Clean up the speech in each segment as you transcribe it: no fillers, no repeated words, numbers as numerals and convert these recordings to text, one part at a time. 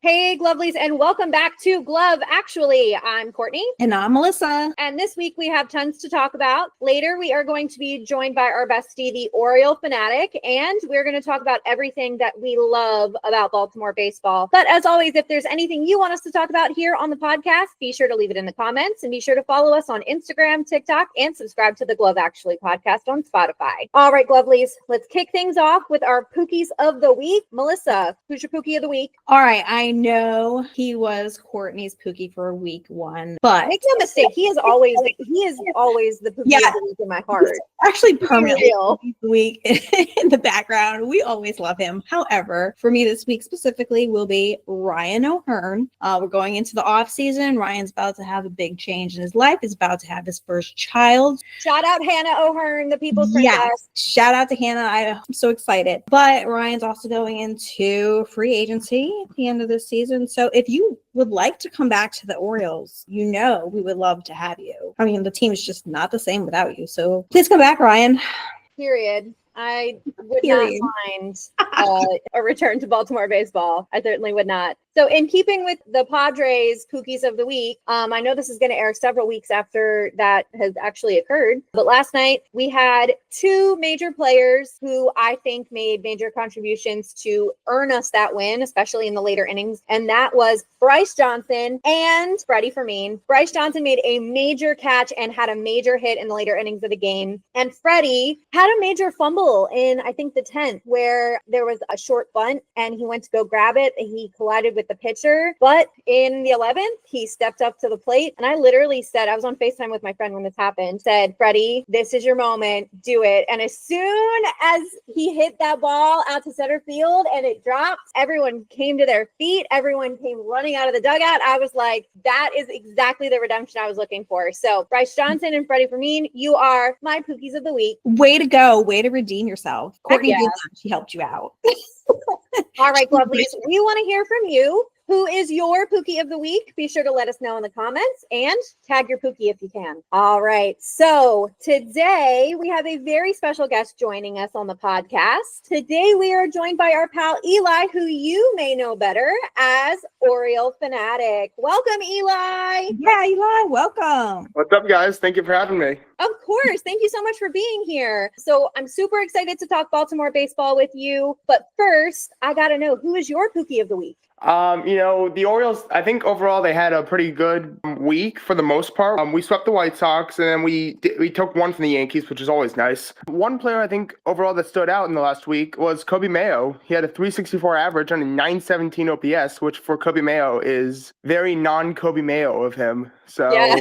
Hey, Glovelies, and welcome back to Glove Actually. I'm Courtney. And I'm Melissa. And this week we have tons to talk about. Later, we are going to be joined by our bestie, the OriolePhanatic, and we're going to talk about everything that we love about Baltimore baseball. But as always, if there's anything you want us to talk about here on the podcast, be sure to leave it in the comments and be sure to follow us on Instagram, TikTok, and subscribe to the Glove Actually podcast on Spotify. All right, Glovelies, let's kick things off with our Pookies of the week. Melissa, who's your Pookie of the week? All right, I know he was Courtney's Pookie for week one, but make no mistake, he is always the Pookie of the week in my heart. Actually, permanently the week in the background. We always love him. However, for me this week specifically will be Ryan O'Hearn. We're going into the off season. Ryan's about to have a big change in his life. He's about to have his first child. Shout out Hannah O'Hearn, the people's princess. Yes, shout out to Hannah. I'm so excited. But Ryan's also going into free agency at the end of this season. So if you would like to come back to the Orioles, we would love to have you. I mean, the team is just not the same without you. So please come back, Ryan. Period. I would not mind a return to Baltimore baseball. I certainly would not. So in keeping with the Padres Pookies of the week, I know this is going to air several weeks after that has actually occurred. But last night we had two major players who I think made major contributions to earn us that win, especially in the later innings. And that was Bryce Johnson and Freddie Fermin. Bryce Johnson made a major catch and had a major hit in the later innings of the game. And Freddie had a major fumble in, I think, the 10th, where there was a short bunt and he went to go grab it and he collided with the pitcher. But in the 11th, he stepped up to the plate. And I literally said, I was on FaceTime with my friend when this happened, said, Freddie, this is your moment. Do it. And as soon as he hit that ball out to center field and it dropped, everyone came to their feet. Everyone came running out of the dugout. I was like, that is exactly the redemption I was looking for. So Bryce Johnson and Freddie Fermin, you are my Pookies of the week. Way to go. Way to redeem yourself. Courtney, she helped you out. All right, Glovelies, we want to hear from you. Who is your Pookie of the week? Be sure to let us know in the comments and tag your Pookie if you can. All right. So today we have a very special guest joining us on the podcast. Today we are joined by our pal Eli, who you may know better as OriolePhanatic. Welcome, Eli. Yeah, Eli, welcome. What's up, guys? Thank you for having me. Of course. Thank you so much for being here. So I'm super excited to talk Baltimore baseball with you. But first, I got to know, who is your Pookie of the week? The Orioles, I think overall they had a pretty good week for the most part. We swept the White Sox and then we took one from the Yankees, which is always nice. One player I think overall that stood out in the last week was Coby Mayo. He had a 364 average and a 917 OPS, which for Coby Mayo is very non-Coby Mayo of him. So yeah.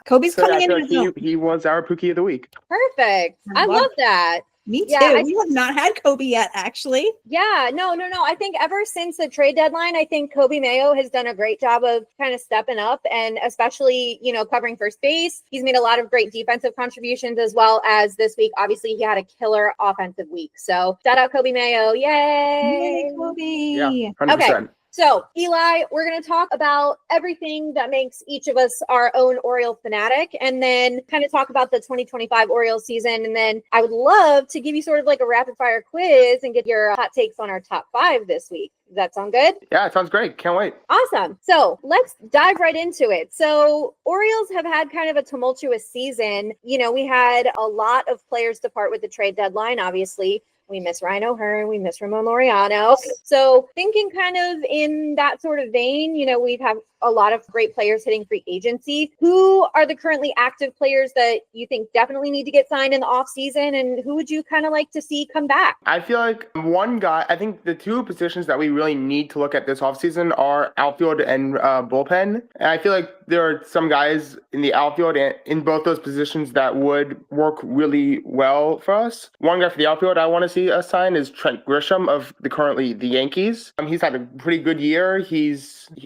Kobe's coming in. He was our Pookie of the week. Perfect. I love that. Me too. Yeah, we have not had Coby yet, actually. Yeah, no. I think ever since the trade deadline, I think Coby Mayo has done a great job of kind of stepping up and especially, covering first base. He's made a lot of great defensive contributions as well as this week. Obviously, he had a killer offensive week. So shout out Coby Mayo. Yay, Coby. Yeah, 100%. Okay. So, Eli, we're going to talk about everything that makes each of us our own OriolePhanatic and then kind of talk about the 2025 Orioles season. And then I would love to give you sort of like a rapid fire quiz and get your hot takes on our top 5 this week. Does that sound good? Yeah, it sounds great. Can't wait. Awesome. So let's dive right into it. So Orioles have had kind of a tumultuous season. We had a lot of players depart with the trade deadline, obviously. We miss Ryan O'Hearn. We miss Ramon Laureano. So thinking kind of in that sort of vein, we've had a lot of great players hitting free agency. Who are the currently active players that you think definitely need to get signed in the offseason? And who would you kind of like to see come back? I feel like I think the two positions that we really need to look at this offseason are outfield and bullpen. And I feel like there are some guys in the outfield and in both those positions that would work really well for us. One guy for the outfield I want to see us sign is Trent Grisham of currently the Yankees. He's had a pretty good year.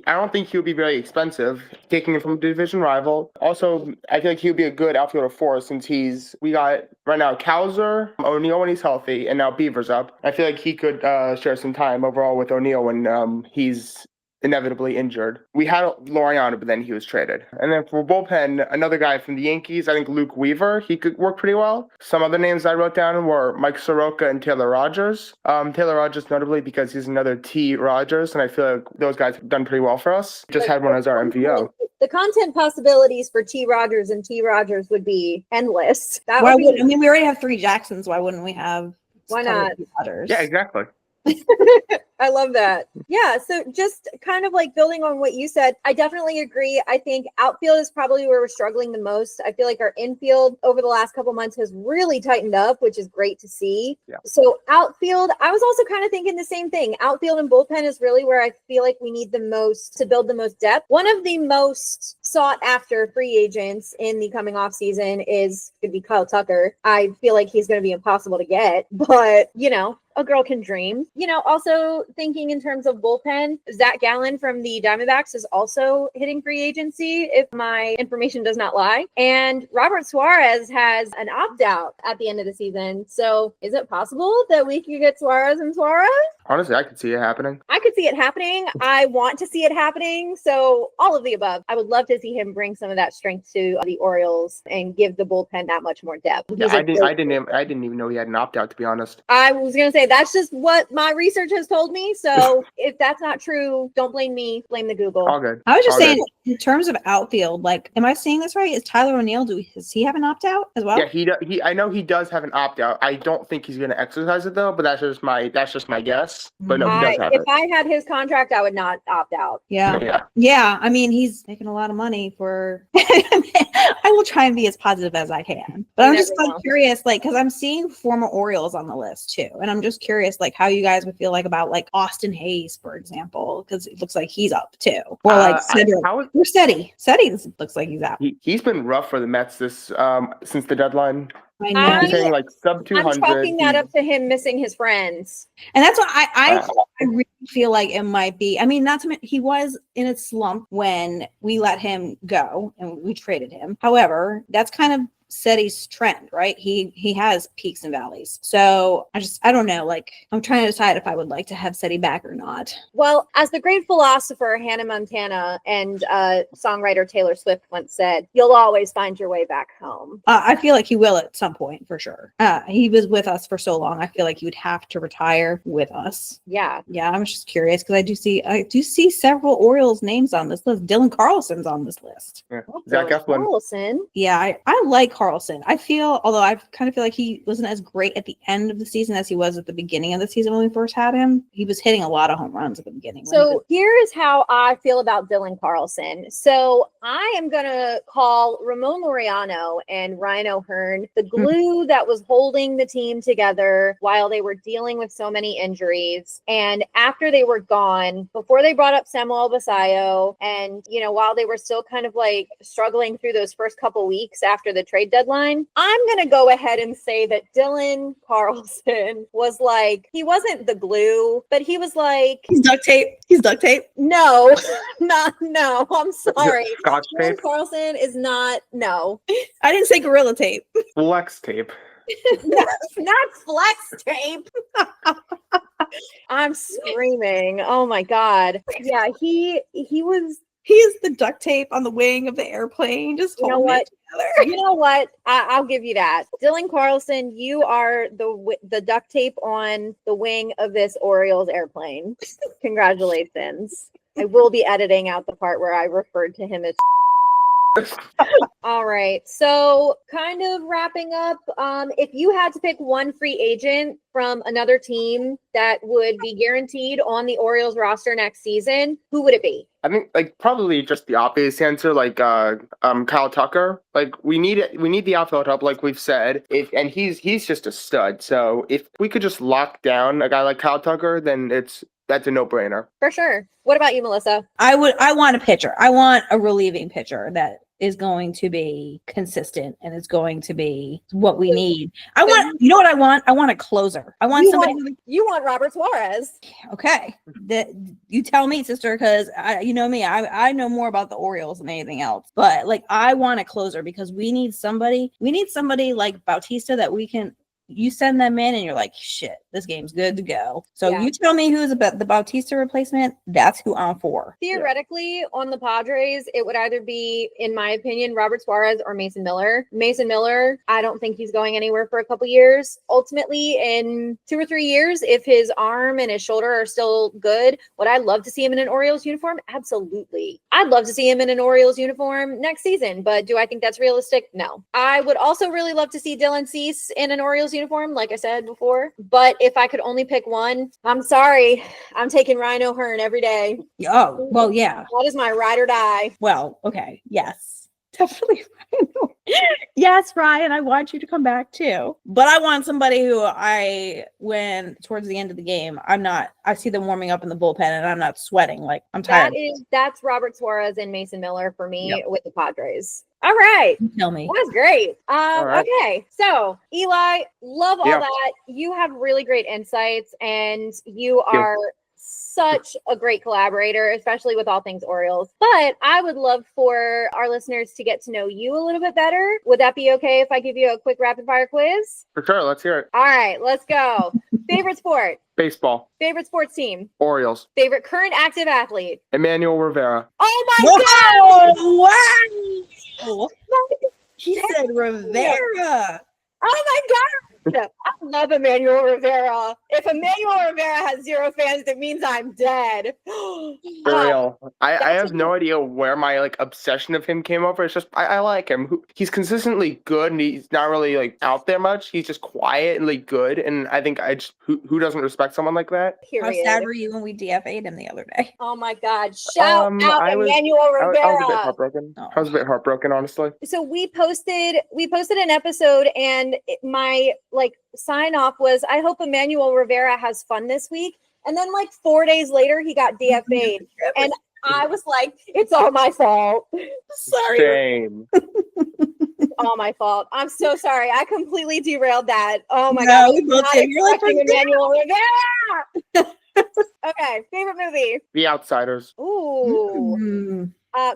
I don't think he'll be very expensive, taking him from a division rival. Also, I feel like he'll be a good outfielder for us since we got right now Cowser, O'Neill when he's healthy, and now Beaver's up. I feel like he could share some time overall with O'Neill when he's inevitably injured. We had Laureano, but then he was traded. And then for bullpen, another guy from the Yankees, I think Luke Weaver, he could work pretty well. Some other names I wrote down were Mike Soroka and Taylor Rogers. Taylor Rogers notably because he's another T. Rogers, and I feel like those guys have done pretty well for us. Just had one as our MVO. The content possibilities for T. Rogers and T. Rogers would be endless. I mean, we already have 3 Jacksons. Why wouldn't we have? Why not? Yeah, exactly. I love that. Yeah. So just kind of like building on what you said, I definitely agree. I think outfield is probably where we're struggling the most. I feel like our infield over the last couple months has really tightened up, which is great to see. Yeah. So outfield, I was also kind of thinking the same thing. Outfield and bullpen is really where I feel like we need the most to build the most depth. One of the most sought after free agents in the coming off season is going to be Kyle Tucker. I feel like he's going to be impossible to get, but a girl can dream. Also thinking in terms of bullpen, Zach Gallen from the Diamondbacks is also hitting free agency, if my information does not lie. And Robert Suarez has an opt-out at the end of the season. So is it possible that we could get Suarez and Suarez? Honestly, I could see it happening. I could see it happening. I want to see it happening. So all of the above. I would love to see him bring some of that strength to the Orioles and give the bullpen that much more depth. Yeah, I didn't even know he had an opt-out, to be honest. I was going to say, that's just what my research has told me. So if that's not true, don't blame me. Blame the Google. All good. I was just saying, in terms of outfield, like, am I seeing this right? Is Tyler O'Neill, does he have an opt-out as well? Yeah, I know he does have an opt-out. I don't think he's going to exercise it, though, but that's just my guess. But no, he does have it. If I had his contract, I would not opt out. Yeah. I mean, he's making a lot of money for. I will try and be as positive as I can, but I'm just curious, like, because I'm seeing former Orioles on the list too, and I'm just curious, like, how you guys would feel like about like Austin Hayes, for example, because it looks like he's up too, or like Steady looks like he's out. He's been rough for the Mets this since the deadline. I know. He's saying like sub 200. I'm chalking that up to him missing his friends. And that's what I really feel like it might be. I mean, not to mention, he was in a slump when we let him go and we traded him. However, that's kind of Seti's trend, right? He has peaks and valleys. So I don't know. Like, I'm trying to decide if I would like to have Seti back or not. Well, as the great philosopher Hannah Montana and songwriter Taylor Swift once said, you'll always find your way back home. I feel like he will at some point for sure. He was with us for so long. I feel like he would have to retire with us. Yeah. I'm just curious because I do see several Orioles names on this list. Dylan Carlson's on this list. Yeah. Zach Eflin. Carlson. Yeah, I like Carlson. Although I kind of feel like he wasn't as great at the end of the season as he was at the beginning of the season when we first had him. He was hitting a lot of home runs at the beginning. So here's how I feel about Dylan Carlson. So I am going to call Ramon Laureano and Ryan O'Hearn the glue that was holding the team together while they were dealing with so many injuries. And after they were gone, before they brought up Samuel Basayo, and, while they were still kind of like struggling through those first couple weeks after the trade deadline, I'm going to go ahead and say that Dylan Carlson was like, he wasn't the glue, but he was like, he's duct tape. No, no, I'm sorry. Scotch Dylan tape. Carlson is not, no. I didn't say Gorilla Tape. Flex tape. not flex tape. I'm screaming. Oh my God. Yeah, he is the duct tape on the wing of the airplane. Just holding it together. You know what? I'll give you that. Dylan Carlson, you are the duct tape on the wing of this Orioles airplane. Congratulations. I will be editing out the part where I referred to him as All right. So kind of wrapping up, if you had to pick one free agent from another team that would be guaranteed on the Orioles roster next season, who would it be? I think probably just the obvious answer, Kyle Tucker. We need the outfield help, like we've said. And he's just a stud. So if we could just lock down a guy like Kyle Tucker, then that's a no-brainer. For sure. What about you, Melissa? I want a pitcher. I want a relieving pitcher that is going to be consistent and it's going to be what we need. You know what I want? I want a closer. I want you want Robert Suarez. Okay. You tell me, sister, because you know me, I know more about the Orioles than anything else. But I want a closer because we need somebody like Bautista that we can you send them in and you're like, shit, this game's good to go. So Yeah. you tell me who's the Bautista replacement. That's who I'm for. Theoretically, on the Padres, it would either be, in my opinion, Robert Suarez or Mason Miller. Mason Miller, I don't think he's going anywhere for a couple years. Ultimately, in 2 or 3 years, if his arm and his shoulder are still good, would I love to see him in an Orioles uniform? Absolutely. I'd love to see him in an Orioles uniform next season, but do I think that's realistic? No. I would also really love to see Dylan Cease in an Orioles uniform, like I said before. But if I could only pick one, I'm sorry. I'm taking Ryan O'Hearn every day. Oh, well, yeah. That is my ride or die. Well, okay. Yes. Definitely. Yes, Ryan, I want you to come back too. But I want somebody who when towards the end of the game, I see them warming up in the bullpen and I'm not sweating. Like, I'm tired. That's Robert Suarez and Mason Miller for me with the Padres. All right. Tell me. That was great. right. Okay. So, Eli, love all that. You have really great insights and you are such a great collaborator, especially with all things Orioles. But I would love for our listeners to get to know you a little bit better. Would that be okay if I give you a quick rapid fire quiz? For sure. Let's hear it. All right, let's go. Favorite sport? Baseball. Favorite sports team? Orioles. Favorite current active athlete? Emmanuel Rivera. Oh my God! Wow! He said Rivera. Oh my God! I love Emmanuel Rivera. If Emmanuel Rivera has 0 fans, it means I'm dead. For real. I have no idea where my obsession of him came over. It's just I like him. He's consistently good and he's not really out there much. He's just quiet and good. And I think who doesn't respect someone like that? How sad were you when we DFA'd him the other day? Oh my God. Shout out Emmanuel Rivera. I was a bit heartbroken. Oh. I was a bit heartbroken, honestly. So we posted an episode and my sign off was, I hope Emmanuel Rivera has fun this week. And then 4 days later, he got DFA'd. And I was like, it's all my fault. Sorry. Shame. All my fault. I'm so sorry. I completely derailed that. Oh my No, God. we both did. You're like, Emmanuel Rivera. Okay. Favorite movie? The Outsiders. Ooh.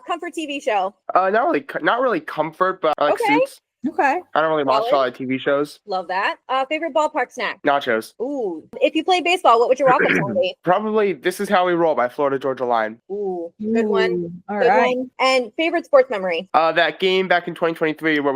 Comfort TV show? Not really comfort, but I like Suits. Okay. I don't really watch a lot of TV shows. Love that. Favorite ballpark snack? Nachos. Ooh. If you played baseball, what would your walk-up song be? Probably This Is How We Roll by Florida Georgia Line. Ooh. Good one. All Good right. one. And favorite sports memory? That game back in 2023 where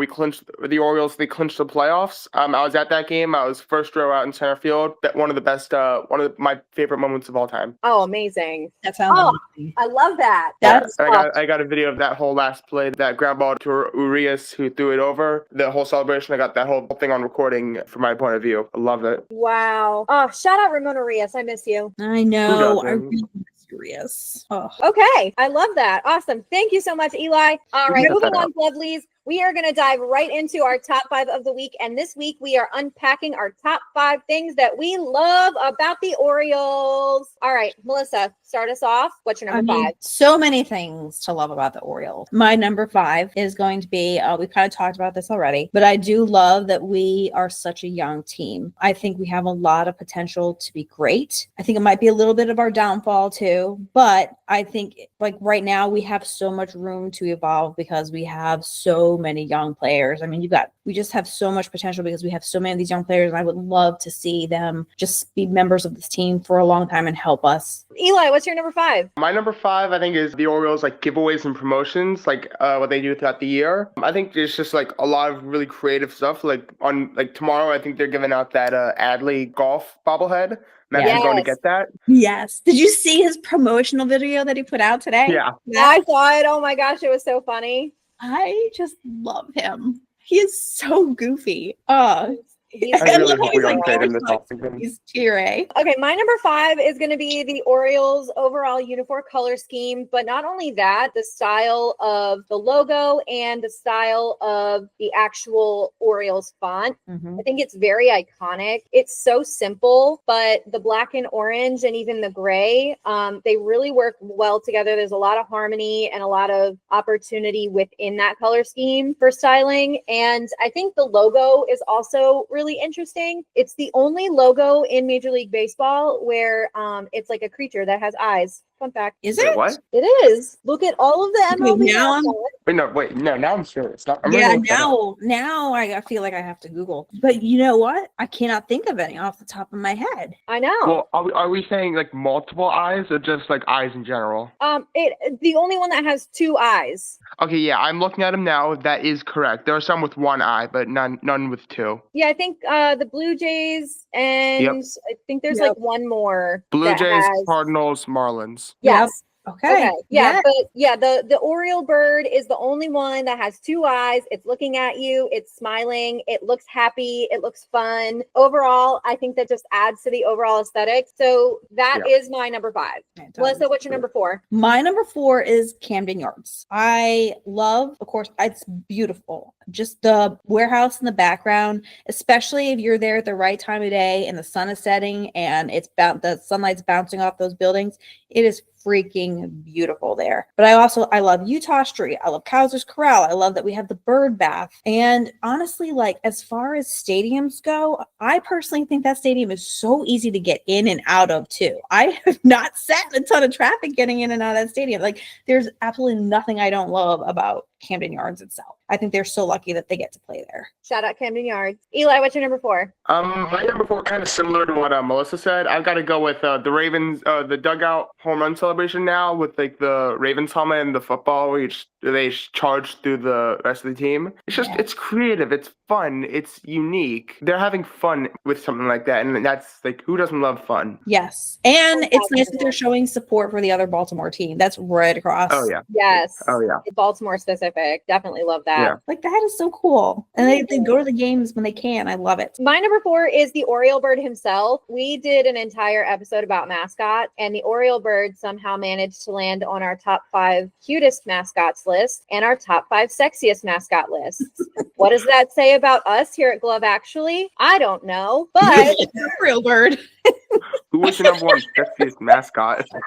the Orioles clinched the playoffs. I was at that game. I was first row out in center field. One of my favorite moments of all time. Oh, amazing. That sounds amazing. I love that. I got a video of that whole last play, that ground ball to Urias who threw it over. The whole celebration. I got that whole thing on recording from my point of view. I love it. Wow. Oh, shout out Ramon Urias. I miss you. I know. I really mysterious. Oh. Okay. I love that. Awesome. Thank you so much, Eli. All right. Moving on, lovelies. We are going to dive right into our top 5 of the week. And this week we are unpacking our top 5 things that we love about the Orioles. All right, Melissa, start us off. What's your number 5? So many things to love about the Orioles. My number 5 is going to be, we kind of talked about this already, but I do love that we are such a young team. I think we have a lot of potential to be great. I think it might be a little bit of our downfall too, but I think right now we have so much room to evolve because we have so many young players. I mean, we just have so much potential because we have so many of these young players, and I would love to see them just be members of this team for a long time and help us. Eli, what's your number 5? My number 5, I think, is the Orioles giveaways and promotions, what they do throughout the year. I think there's just a lot of really creative stuff. On tomorrow, I think they're giving out that Adley golf bobblehead. Imagine going to get that. Yes. Did you see his promotional video that he put out today? Yeah. I saw it. Oh my gosh, it was so funny. I just love him. He is so goofy. He's Chire. Okay, my number 5 is going to be the Orioles overall uniform color scheme, but not only that, the style of the logo and the style of the actual Orioles font. I think it's very iconic. It's so simple, but the black and orange and even the gray, they really work well together. There's a lot of harmony and a lot of opportunity within that color scheme for styling. And I think the logo is also really interesting. It's the only logo in Major League Baseball where it's like a creature that has eyes. Fun fact. Is Wait, it? what? It is. Look at all of the MLB now I'm- Wait, no, now I'm sure it's not. Now I feel like I have to Google. But you know what? I cannot think of any off the top of my head. I know. Well, are we saying like multiple eyes or just like eyes in general? The only one that has 2 eyes. Okay, yeah, I'm looking at them now. That is correct. There are some with 1 eye, but none with 2. Yeah, I think the Blue Jays and I think there's like one more. Blue that Jays, has- Cardinals, Marlins. Yes. Okay. Yeah, but yeah, the Oriole bird is the only one that has 2 eyes. It's looking at you. It's smiling. It looks happy. It looks fun. Overall, I think that just adds to the overall aesthetic. So that is my number 5. Melissa, what's your number 4? My number 4 is Camden Yards. I love, of course, it's beautiful. Just the warehouse in the background, especially if you're there at the right time of day and the sun is setting and the sunlight's bouncing off those buildings. It is freaking beautiful there. But I love Utah Street. I love Kaiser's Corral. I love that we have the bird bath. And honestly, like as far as stadiums go, I personally think that stadium is so easy to get in and out of too. I have not sat in a ton of traffic getting in and out of that stadium. Like there's absolutely nothing I don't love about Camden Yards itself. I think they're so lucky that they get to play there. Shout out Camden Yards. Eli, what's your number 4? My number 4 kind of similar to what Melissa said. I've got to go with the Ravens, the dugout home run celebration now with like the Ravens helmet and the football where they charge through the rest of the team. It's just it's creative, it's fun, it's unique. They're having fun with something like that, and that's like who doesn't love fun? Yes, and it's nice that they're showing support for the other Baltimore team. That's right across. Oh yeah. Yes. Oh yeah. Baltimore specific. Definitely love that. Yeah. Like that is so cool. And they go to the games when they can. I love it. My number 4 is the Oriole bird himself. We did an entire episode about mascots, and the Oriole bird somehow managed to land on our top 5 cutest mascots list and our top 5 sexiest mascot lists. What does that say about us here at Glove Actually? I don't know, but Real bird. Who was your number 1 sexiest mascot? Okay.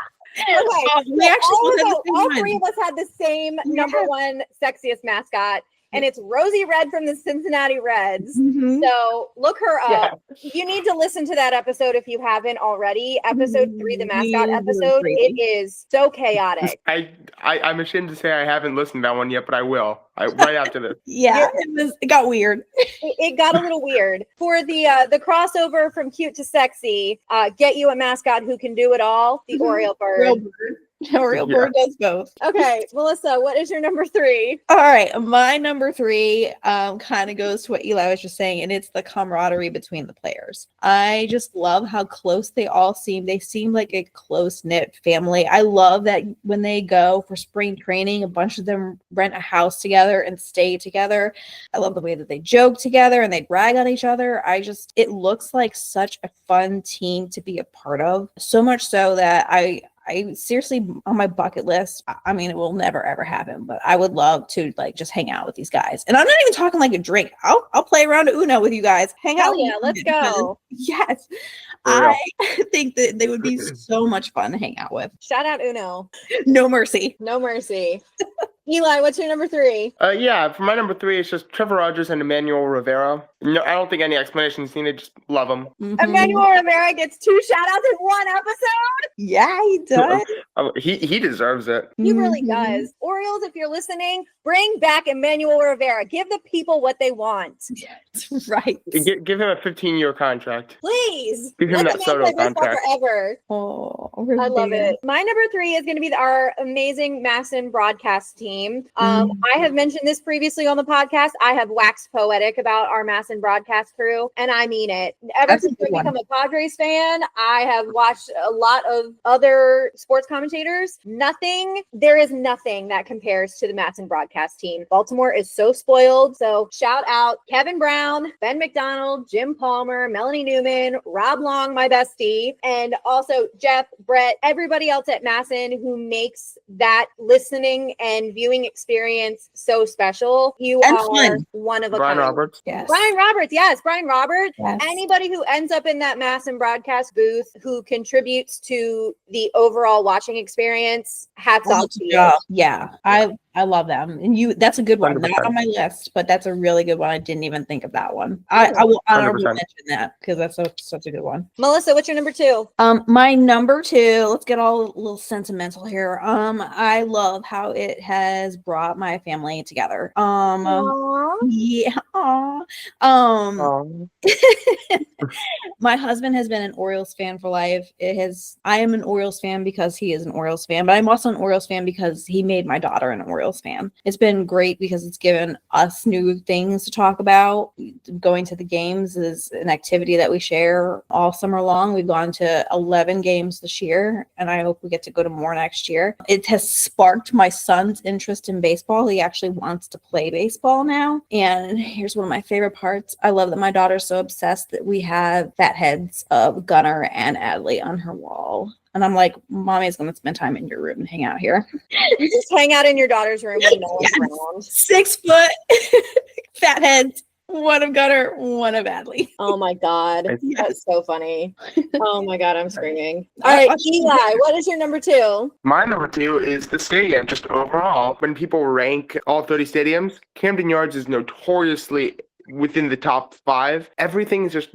We actually all 3 of us had the same number 1 sexiest mascot, and it's Rosie Red from the Cincinnati Reds. Mm-hmm. So look her up. You need to listen to that episode if you haven't already. Episode 3, the mascot episode. It is so chaotic. I'm ashamed to say I haven't listened to that one yet, but I will. Right after this. Yeah, it got weird. It got a little weird. For the crossover from cute to sexy, get you a mascot who can do it all, the Oriole bird. Oriole bird does both. Okay, Melissa, what is your number 3? All right, my number 3 kind of goes to what Eli was just saying, and it's the camaraderie between the players. I just love how close they all seem. They seem like a close-knit family. I love that when they go for spring training, a bunch of them rent a house together and stay together. I love the way that they joke together and they brag on each other. It looks like such a fun team to be a part of. So much so that I seriously, on my bucket list, I mean, it will never ever happen, but I would love to like just hang out with these guys. And I'm not even talking like a drink. I'll play around to Uno with you guys. Hang out. Yeah, let's go. Yes. I think that they would be so much fun to hang out with. Shout out Uno. No mercy. No mercy. Eli, what's your number 3? For my number 3, it's just Trevor Rogers and Emmanuel Rivera. No, I don't think any explanation is needed. Just love them. Mm-hmm. Emmanuel Rivera gets 2 shout outs in 1 episode. Yeah, he does. He deserves it. He really does. Orioles, if you're listening, bring back Emmanuel Rivera. Give the people what they want. That's right. Give him a 15-year contract. Please. Give him Let that the Soto man play baseball contract. forever. Oh, I love it. My number 3 is going to be our amazing Masson broadcast team. I have mentioned this previously on the podcast. I have waxed poetic about our Masson broadcast crew, and I mean it. Ever since I've become a Padres fan, I have watched a lot of other sports commentators. There is nothing that compares to the Masson broadcast team. Baltimore is so spoiled. So shout out Kevin Brown, Ben McDonald, Jim Palmer, Melanie Newman, Rob Long, my bestie, and also Jeff, Brett, everybody else at Masson who makes that listening and viewing experience so special. You and are fun. one of a Brian kind. Roberts. Yes. Brian Roberts, yes, Brian Roberts. Yes. Anybody who ends up in that Masson broadcast booth who contributes to the overall watching experience, hats off to you. Yeah, I I love them. And that's a good one. 100%. Not on my list, but that's a really good one. I didn't even think of that one. I will honorably 100%. mention that because that's such a good one. Melissa, what's your number 2? My number 2, let's get all a little sentimental here. I love how it has brought my family together. Yeah. My husband has been an Orioles fan for life. I am an Orioles fan because he is an Orioles fan, but I'm also an Orioles fan because he made my daughter an Orioles fan. It's been great because it's given us new things to talk about. Going to the games is an activity that we share all summer long. We've gone to 11 games this year, and I hope we get to go to more next year. It has sparked my son's interest in baseball. He actually wants to play baseball now. And here's one of my favorite parts. I love that my daughter's so obsessed that we have fat heads of Gunnar and Adley on her wall. And I'm like, Mommy's going to spend time in your room and hang out here. You just hang out in your daughter's room when no one's around. 6 foot fat heads. One of Gunnar, one of Adley. Oh my God. Yes. That's so funny. Oh my God, I'm screaming. All right, Eli, what is your number 2? My number 2 is the stadium. Just overall, when people rank all 30 stadiums, Camden Yards is notoriously within the top 5. Everything is just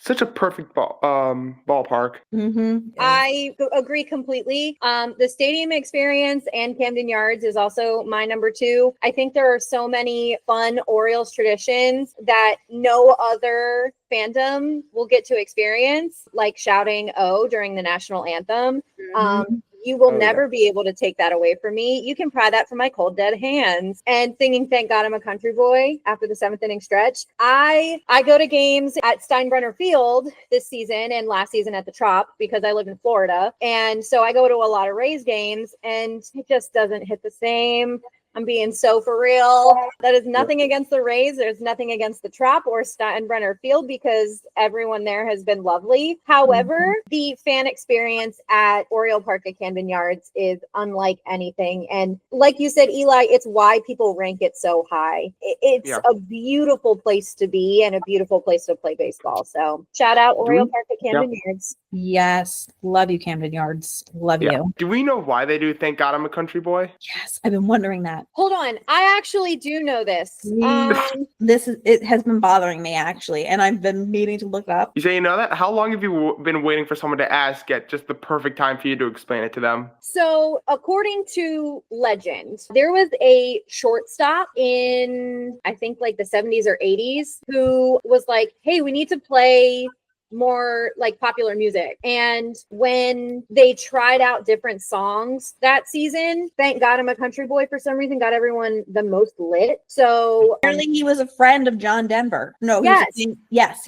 such a perfect ballpark. Mm-hmm. I agree completely. The stadium experience and Camden Yards is also my number 2. I think there are so many fun Orioles traditions that no other fandom will get to experience, like shouting "Oh" during the national anthem. You will never be able to take that away from me. You can pry that from my cold, dead hands. And singing "Thank God I'm a Country Boy" after the 7th inning stretch. I go to games at Steinbrenner Field this season and last season at the Trop because I live in Florida. And so I go to a lot of Rays games and it just doesn't hit the same. I'm being so for real. That is nothing against the Rays. There's nothing against the Trop or Steinbrenner Field because everyone there has been lovely. However, the fan experience at Oriole Park at Camden Yards is unlike anything. And like you said, Eli, it's why people rank it so high. It's a beautiful place to be and a beautiful place to play baseball. So shout out Oriole Park at Camden Yards. Yes. Love you, Camden Yards. Love you. Do we know why they do "Thank God I'm a Country Boy"? Yes. I've been wondering that. Hold on. I actually do know this. It has been bothering me actually, and I've been meaning to look up. You say you know that? How long have you been waiting for someone to ask at just the perfect time for you to explain it to them? So according to legend, there was a shortstop in, I think like the 70s or 80s who was like, hey, we need to play more like popular music. And when they tried out different songs that season, "Thank God I'm a Country Boy" for some reason got everyone the most lit. So apparently he was a friend of John Denver. No, he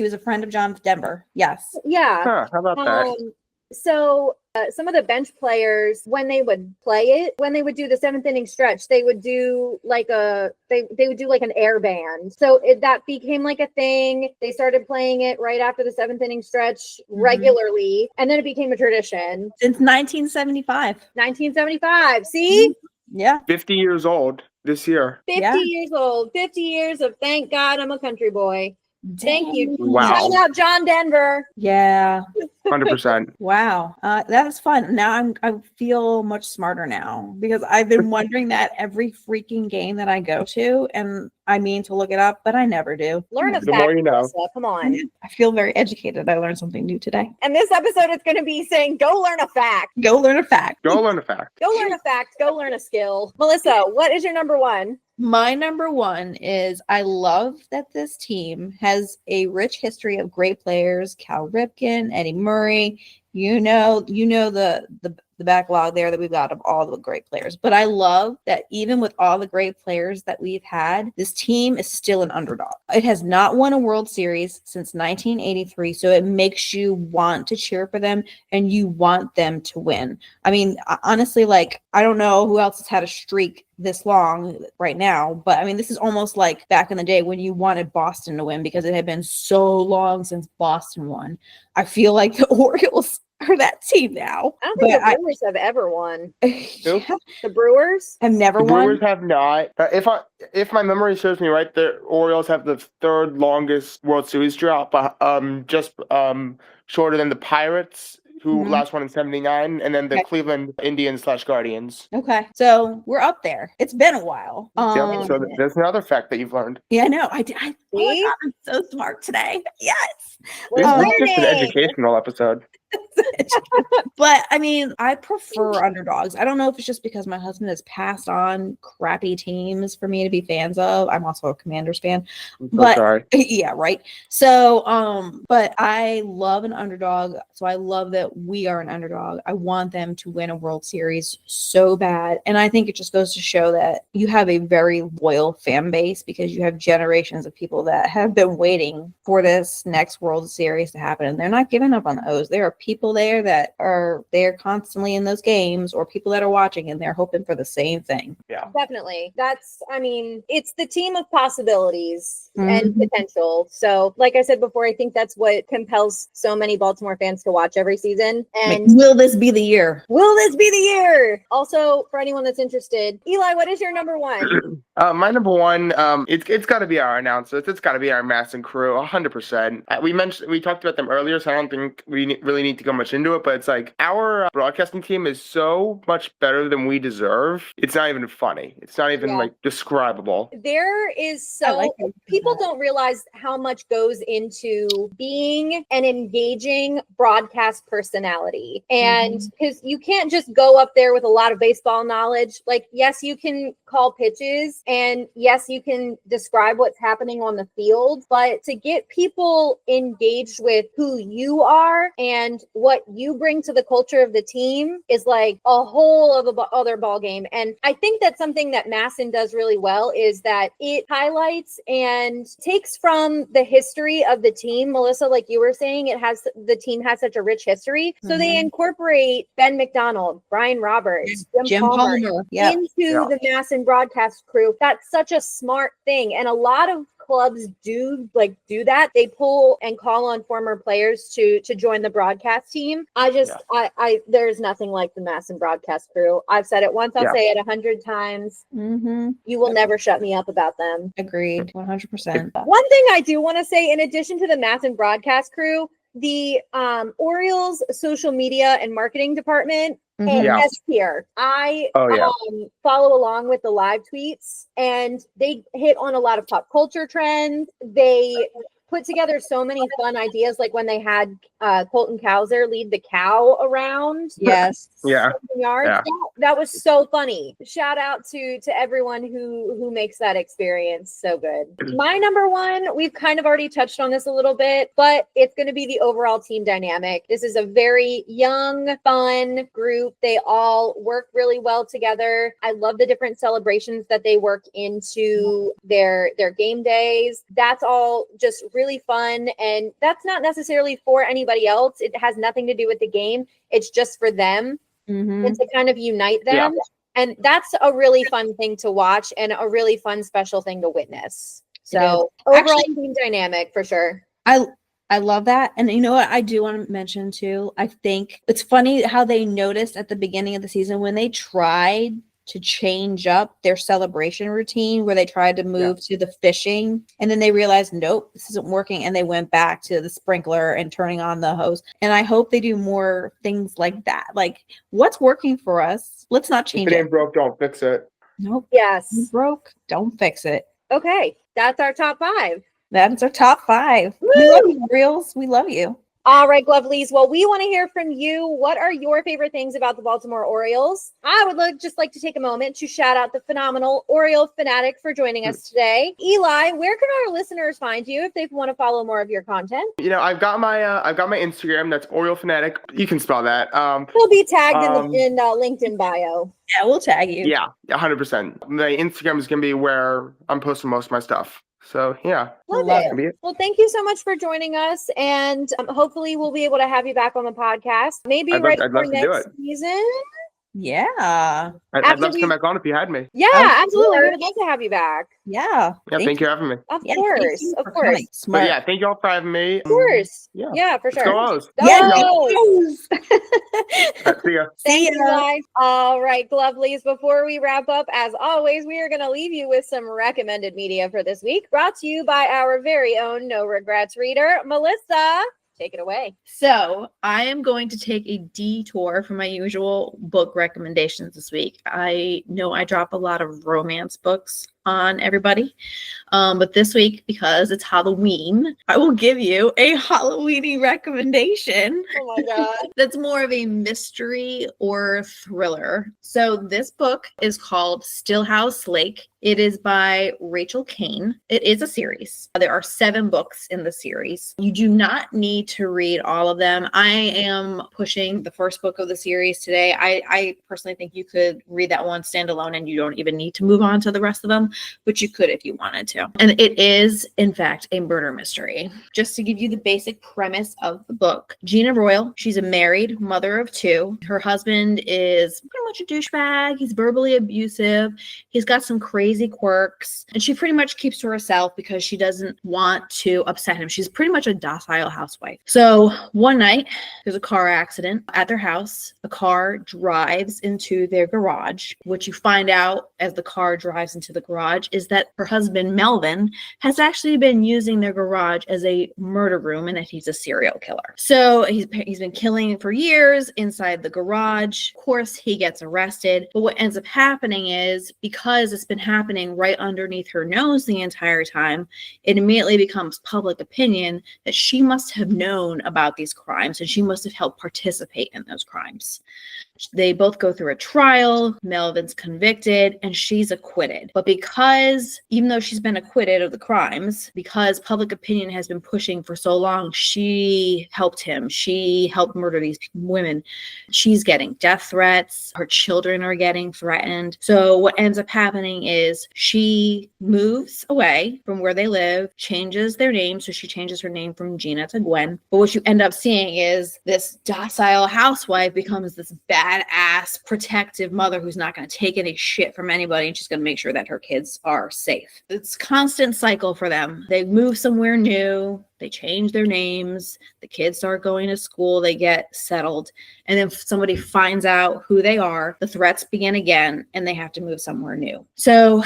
was a friend of John Denver. Yes. Yeah. Huh, how about that? So some of the bench players, when they would play it, when they would do the 7th inning stretch, they would do like they would do like an air band. So that became like a thing. They started playing it right after the 7th inning stretch regularly, and then it became a tradition. Since 1975. 1975. See? Yeah. 50 years old this year. 50 years old. 50 years of "Thank God I'm a Country Boy." Thank you. Wow. Shout out John Denver. Yeah. 100%. Wow. That was fun. Now I feel much smarter now because I've been wondering that every freaking game that I go to, and I mean to look it up, but I never do. Learn a The fact, more you know. Melissa. Come on. I feel very educated. I learned something new today. And this episode is going to be saying, go learn a fact. Go learn a fact. Go learn a fact. Go learn a fact. Go learn a skill. Melissa, what is your number 1? My number 1 is I love that this team has a rich history of great players. Cal Ripken, Eddie Murray. You know the backlog there that we've got of all the great players. But I love that even with all the great players that we've had, this team is still an underdog. It has not won a World Series since 1983, so it makes you want to cheer for them and you want them to win. I mean, honestly, like, I don't know who else has had a streak this long right now, but I mean, this is almost like back in the day when you wanted Boston to win because it had been so long since Boston won. I feel like the Orioles are that team now. I don't think the Brewers have ever won. Nope. The Brewers have never The won. Brewers have not. If my memory serves me right, the Orioles have the 3rd longest World Series drought, but just shorter than the Pirates who last won in 79, and then the Cleveland Indians / Guardians. Okay. So we're up there. It's been a while. Yep. So there's another fact that you've learned. Yeah, I know. Oh my God, I'm so smart today. Yes. We're This is just an learning. educational episode. But I mean, I prefer underdogs. I don't know if it's just because my husband has passed on crappy teams for me to be fans of. I'm also a Commanders fan. But sorry. yeah, right. So but I love an underdog. So I love that we are an underdog. I want them to win a World Series so bad. And I think it just goes to show that you have a very loyal fan base because you have generations of people that have been waiting for this next World Series to happen. And they're not giving up on the O's. There are people there that are there constantly in those games, or people that are watching and they're hoping for the same thing. Yeah, definitely. It's the team of possibilities and potential. So like I said before, I think that's what compels so many Baltimore fans to watch every season. And will this be the year? Will this be the year? Also, for anyone that's interested, Eli, what is your number one? My number one, it's got to be our announcers. It's got to be our Mass and crew, 100%. We talked about them earlier, so I don't think we really need to go much into it. But it's like our broadcasting team is so much better than we deserve. It's not even funny. It's not even like describable. There is people don't realize how much goes into being an engaging broadcast personality, and because you can't just go up there with a lot of baseball knowledge. Like, yes, you can call pitches, and yes, you can describe what's happening on the field, but to get people engaged with who you are and what you bring to the culture of the team is like a whole other ball game. And I think that's something that Masson does really well, is that it highlights and takes from the history of the team. Melissa, like you were saying, the team has such a rich history. So they incorporate Ben McDonald, Brian Roberts, Jim Palmer into the Masson broadcast crew. That's such a smart thing. And a lot of clubs do that. They pull and call on former players to join the broadcast team. There's nothing like the Masson broadcast crew. I've said it once, I'll say it 100 times. You will never shut me up about them. Agreed. 100%. One thing I do want to say, in addition to the Masson broadcast crew, the Orioles social media and marketing department S tier. I follow along with the live tweets, and they hit on a lot of pop culture trends. They put together so many fun ideas, like when they had Colton Cowser lead the cow around. Yes. Yards. Yeah. That was so funny. Shout out to everyone who makes that experience so good. My number one, we've kind of already touched on this a little bit, but it's going to be the overall team dynamic. This is a very young, fun group. They all work really well together. I love the different celebrations that they work into their game days. That's all just really fun, and that's not necessarily for anybody else. It has nothing to do with the game. It's just for them and to kind of unite them. And that's a really fun thing to watch and a really fun, special thing to witness. So overall team dynamic for sure. I love that. And you know what I do want to mention too? I think it's funny how they noticed at the beginning of the season when they tried to change up their celebration routine, where they tried to move to the fishing, and then they realized, nope, this isn't working, and they went back to the sprinkler and turning on the hose. And I hope they do more things like that. Like, what's working for us? Let's not change it. If it ain't broke, don't fix it. Nope. Yes. It's broke, don't fix it. Okay, that's our top 5. That's our top 5. Woo! We love you, Reels. We love you. All right, Lovelies. Well, we want to hear from you. What are your favorite things about the Baltimore Orioles? I would just like to take a moment to shout out the phenomenal OriolePhanatic for joining us today. Eli, where can our listeners find you if they want to follow more of your content? You know, I've got my Instagram. That's OriolePhanatic. You can spell that. We'll be tagged in LinkedIn bio. Yeah, we'll tag you. Yeah, 100%. My Instagram is gonna be where I'm posting most of my stuff. So yeah, love it. Well, thank you so much for joining us, and hopefully we'll be able to have you back on the podcast. Maybe I'd love next season. Yeah. I'd love to come back on if you had me. Yeah, absolutely. We would love to have you back. Yeah. Thank you for having me. Of course. But yeah, thank you all for having me. Of course. Yeah, for sure. Go O's. See ya. Thank you, guys. All right, Lovelies. Before we wrap up, as always, we are going to leave you with some recommended media for this week, brought to you by our very own No Regrets reader, Melissa. Take it away. So I am going to take a detour from my usual book recommendations this week. I know I drop a lot of romance books on everybody. But this week, because it's Halloween, I will give you a Halloweeny recommendation. Oh my God. That's more of a mystery or thriller. So this book is called Stillhouse Lake. It is by Rachel Caine. It is a series. There are 7 books in the series. You do not need to read all of them. I am pushing the first book of the series today. I personally think you could read that one standalone and you don't even need to move on to the rest of them, but you could if you wanted to. And it is, in fact, a murder mystery. Just to give you the basic premise of the book, Gina Royal, she's a married mother of 2. Her husband is pretty much a douchebag. He's verbally abusive. He's got some crazy quirks, and she pretty much keeps to herself because she doesn't want to upset him. She's pretty much a docile housewife. So one night, there's a car accident at their house. A car drives into their garage. What you find out as the car drives into the garage is that her husband, Melvin, has actually been using their garage as a murder room and that he's a serial killer. So he's been killing for years inside the garage. Of course, he gets arrested. But what ends up happening is, because it's been happening right underneath her nose the entire time, it immediately becomes public opinion that she must have known about these crimes and she must have helped participate in those crimes. They both go through a trial. Melvin's convicted and she's acquitted. But because, even though she's been acquitted of the crimes, because public opinion has been pushing for so long, she helped him. She helped murder these women. She's getting death threats. Her children are getting threatened. So what ends up happening is she moves away from where they live, changes their name. So she changes her name from Gina to Gwen. But what you end up seeing is this docile housewife becomes this badass protective mother who's not going to take any shit from anybody, and she's going to make sure that her kids are safe. It's a constant cycle for them. They move somewhere new, they change their names, the kids start going to school, they get settled, and then somebody finds out who they are, the threats begin again, and they have to move somewhere new. So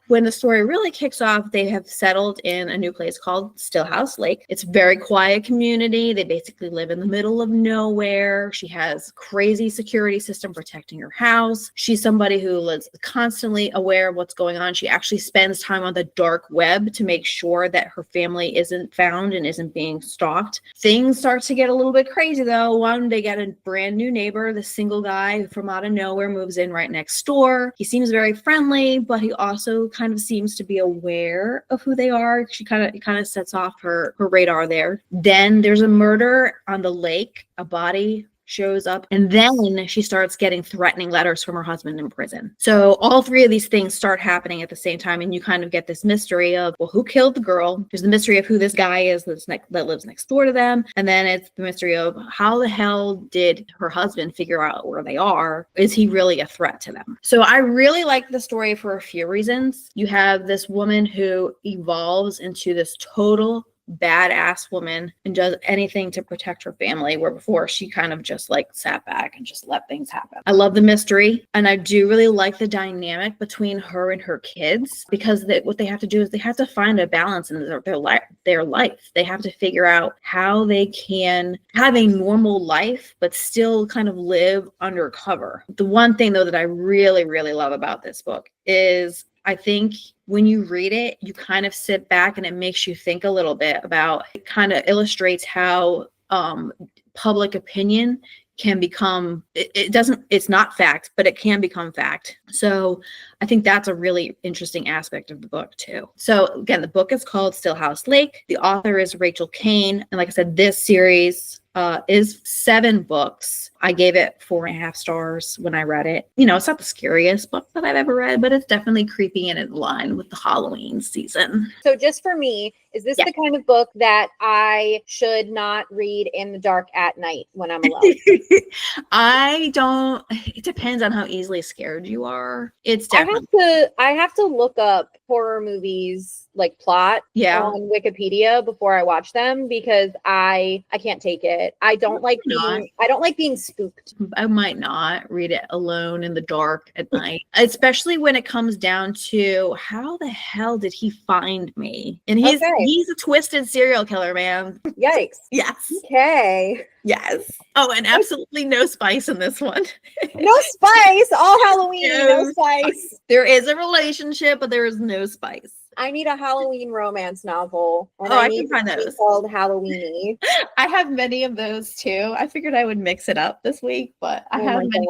when the story really kicks off, they have settled in a new place called Stillhouse Lake. It's a very quiet community. They basically live in the middle of nowhere. She has crazy security system protecting her house. She's somebody who is constantly aware of what's going on. She actually spends time on the dark web to make sure that her family isn't found and isn't being stalked. Things start to get a little bit crazy though. One, they get a brand new neighbor, the single guy who from out of nowhere moves in right next door. He seems very friendly, but he also kind of seems to be aware of who they are. She kind of sets off her radar there. Then there's a murder on the lake. A body shows up, and then she starts getting threatening letters from her husband in prison. So all 3 of these things start happening at the same time, and you kind of get this mystery of, well, who killed the girl? There's the mystery of who this guy is that lives next door to them, and then it's the mystery of how the hell did her husband figure out where they are? Is he really a threat to them? So I really like the story for a few reasons. You have this woman who evolves into this total badass woman and does anything to protect her family, where before she kind of just like sat back and just let things happen. I love the mystery, and I do really like the dynamic between her and her kids, because what they have to do is they have to find a balance in their life. They have to figure out how they can have a normal life but still kind of live undercover. The one thing though that I really, really love about this book is, I think when you read it, you kind of sit back and it makes you think a little bit about, it kind of illustrates how public opinion can become, it's not fact, but it can become fact. So I think that's a really interesting aspect of the book too. So again, the book is called Stillhouse Lake. The author is Rachel Caine. And like I said, this series is 7 books. I gave it 4.5 stars when I read it. You know, it's not the scariest book that I've ever read, but it's definitely creepy and in line with the Halloween season. So just for me, is this the kind of book that I should not read in the dark at night when I'm alone? It depends on how easily scared you are. It's definitely. I have to look up, horror movies like plot Yeah. on Wikipedia before I watch them because I can't take it. I don't like being spooked. I might not read it alone in the dark at night, especially when it comes down to how the hell did he find me? And he's a twisted serial killer, man. Yikes. Yes. Okay. Yes. Oh, and absolutely no spice in this one. No spice. All Halloween. No spice. There is a relationship, but there is no spice. I need a Halloween romance novel. And I can find those. Called Halloweeny. I have many of those too. I figured I would mix it up this week, but I have many.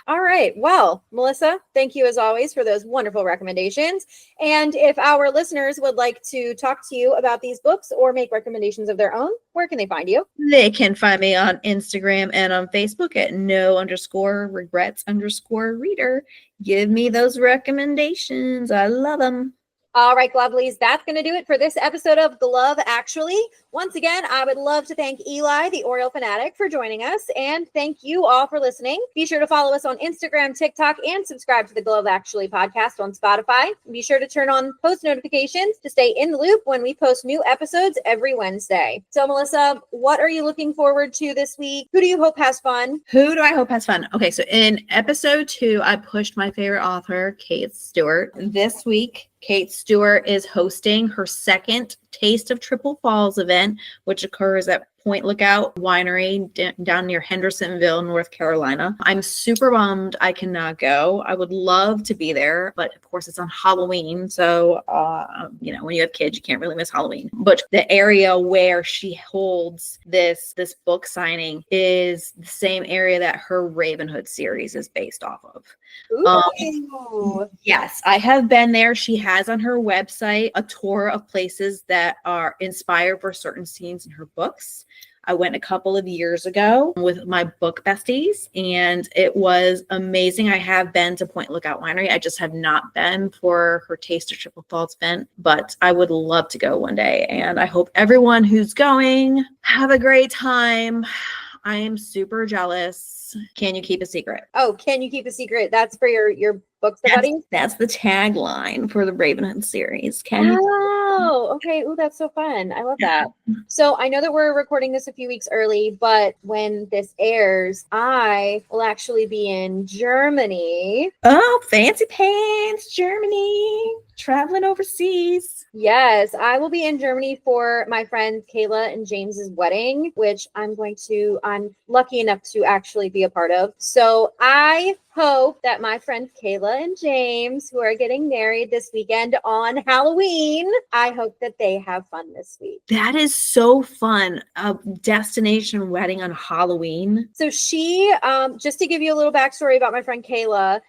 All right. Well, Melissa, thank you as always for those wonderful recommendations. And if our listeners would like to talk to you about these books or make recommendations of their own, where can they find you? They can find me on Instagram and on Facebook at no_regrets_reader. Give me those recommendations. I love them. All right, Glovelies, that's going to do it for this episode of Glove Actually. Once again, I would love to thank Eli, the OriolePhanatic, for joining us, and thank you all for listening. Be sure to follow us on Instagram, TikTok, and subscribe to the Glove Actually podcast on Spotify. Be sure to turn on post notifications to stay in the loop when we post new episodes every Wednesday. So, Melissa, what are you looking forward to this week? Who do you hope has fun? Who do I hope has fun? Okay, so in episode 2, I pushed my favorite author, Kate Stewart. This week, Kate Stewart is hosting her second Taste of Triple Falls event, which occurs at Point Lookout Winery down near Hendersonville, North Carolina. I'm super bummed I cannot go. I would love to be there, but of course it's on Halloween. So, when you have kids, you can't really miss Halloween. But the area where she holds this book signing is the same area that her Ravenhood series is based off of. Yes, I have been there. She has on her website a tour of places that are inspired for certain scenes in her books. I went a couple of years ago with my book besties, and it was amazing. I have been to Point Lookout Winery. I just have not been for her Taste of Triple Falls event, but I would love to go one day. And I hope everyone who's going have a great time. I am super jealous. Can you keep a secret? Oh, can you keep a secret? That's for your books, buddies? That's the tagline for the Ravenhood series. Okay. Ooh, that's so fun. I love that. So I know that we're recording this a few weeks early, but when this airs, I will actually be in Germany. Oh, fancy pants, Germany. Traveling overseas. Yes, I will be in Germany for my friend Kayla and James's wedding, which I'm lucky enough to actually be a part of. So I hope that my friends Kayla and James, who are getting married this weekend on Halloween, I hope that they have fun this week. That is so fun. A destination wedding on Halloween. So she, just to give you a little backstory about my friend Kayla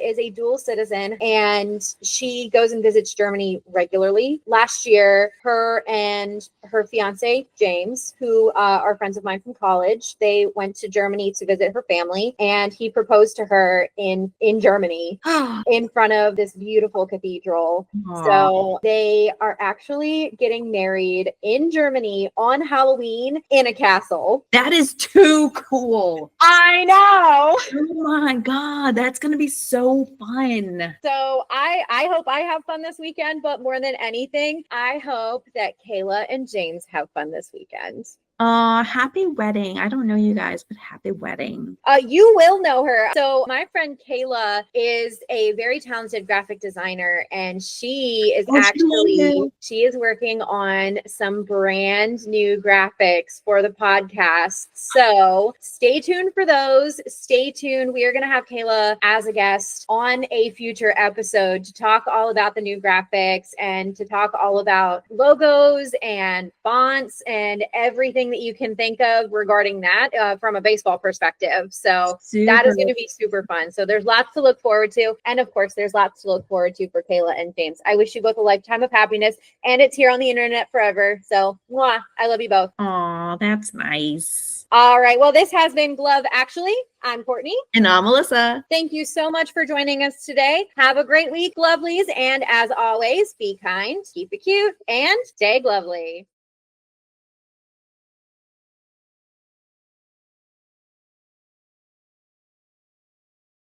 is a dual citizen, and she goes and visits Germany regularly. Last year, her and her fiance, James, who are friends of mine from college, they went to Germany to visit her family, and he proposed to her in Germany in front of this beautiful cathedral. Aww. So they are actually getting married in Germany on Halloween in a castle. That is too cool. I know. Oh my God. That's going to be so fun. So I hope I have fun this weekend, but more than anything, I hope that Kayla and James have fun this weekend. Happy wedding. I don't know you guys, but happy wedding. You will know her. So my friend Kayla is a very talented graphic designer, and she is she is working on some brand new graphics for the podcast. So stay tuned for those. Stay tuned. We are going to have Kayla as a guest on a future episode to talk all about the new graphics and to talk all about logos and fonts and everything that you can think of regarding that from a baseball perspective. So that is going to be super fun. So there's lots to look forward to. And of course, there's lots to look forward to for Kayla and James. I wish you both a lifetime of happiness, and it's here on the internet forever. So mwah, I love you both. Aw, that's nice. All right. Well, this has been Glove Actually. I'm Courtney. And I'm Melissa. Thank you so much for joining us today. Have a great week, Lovelies. And as always, be kind, keep it cute, and stay glovely.